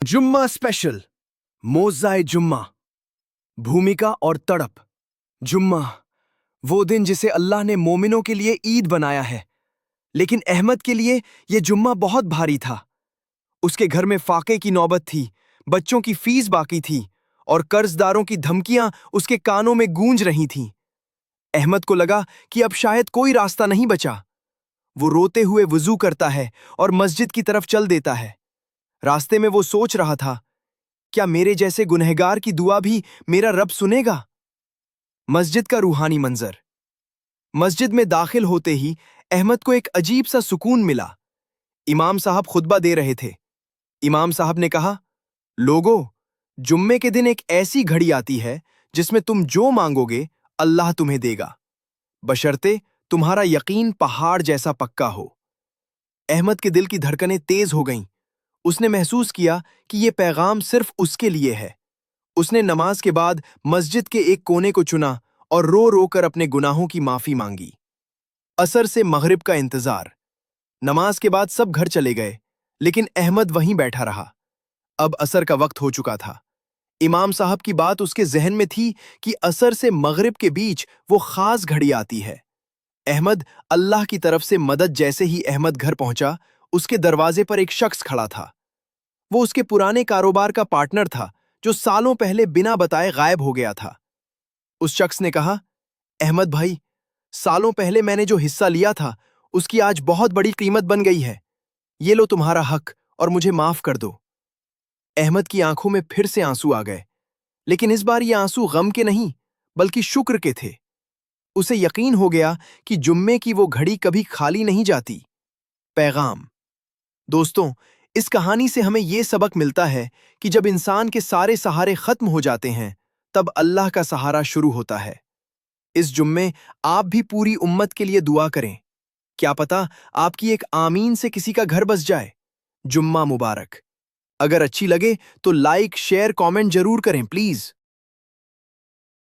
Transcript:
जुम्मा स्पेशल। मोज़ाए जुम्मा। भूमिका और तड़प। जुम्मा, वो दिन जिसे अल्लाह ने मोमिनों के लिए ईद बनाया है, लेकिन अहमद के लिए ये जुम्मा बहुत भारी था। उसके घर में फाके की नौबत थी, बच्चों की फीस बाकी थी और कर्जदारों की धमकियां उसके कानों में गूंज रही थीं। अहमद को लगा कि अब शायद कोई रास्ता नहीं बचा। वो रोते हुए वुजू करता है और मस्जिद की तरफ चल देता है। रास्ते में वो सोच रहा था, क्या मेरे जैसे गुनहगार की दुआ भी मेरा रब सुनेगा? मस्जिद का रूहानी मंजर। मस्जिद में दाखिल होते ही अहमद को एक अजीब सा सुकून मिला। इमाम साहब खुतबा दे रहे थे। इमाम साहब ने कहा, लोगो, जुम्मे के दिन एक ऐसी घड़ी आती है जिसमें तुम जो मांगोगे अल्लाह तुम्हें देगा, बशर्ते तुम्हारा यकीन पहाड़ जैसा पक्का हो। अहमद के दिल की धड़कनें तेज हो गईं। उसने महसूस किया कि यह पैगाम सिर्फ उसके लिए है। उसने नमाज के बाद मस्जिद के एक कोने को चुना और रो रो कर अपने गुनाहों की माफी मांगी। असर से मगरिब का इंतजार। नमाज के बाद सब घर चले गए, लेकिन अहमद वहीं बैठा रहा। अब असर का वक्त हो चुका था। इमाम साहब की बात उसके जहन में थी कि असर से मगरिब के बीच वो खास घड़ी आती है। अहमद अल्लाह की तरफ से मदद। जैसे ही अहमद घर पहुंचा, उसके दरवाजे पर एक शख्स खड़ा था। वो उसके पुराने कारोबार का पार्टनर था, जो सालों पहले बिना बताए गायब हो गया था। उस शख्स ने कहा, अहमद भाई, सालों पहले मैंने जो हिस्सा लिया था उसकी आज बहुत बड़ी कीमत बन गई है। ये लो तुम्हारा हक और मुझे माफ कर दो। अहमद की आंखों में फिर से आंसू आ गए, लेकिन इस बार ये आंसू गम के नहीं, बल्कि शुक्र के थे। उसे यकीन हो गया कि जुम्मे की वो घड़ी कभी खाली नहीं जाती। पैगाम। दोस्तों, इस कहानी से हमें यह सबक मिलता है कि जब इंसान के सारे सहारे खत्म हो जाते हैं, तब अल्लाह का सहारा शुरू होता है। इस जुम्मे आप भी पूरी उम्मत के लिए दुआ करें। क्या पता आपकी एक आमीन से किसी का घर बस जाए। जुम्मा मुबारक। अगर अच्छी लगे तो लाइक, शेयर, कमेंट जरूर करें प्लीज।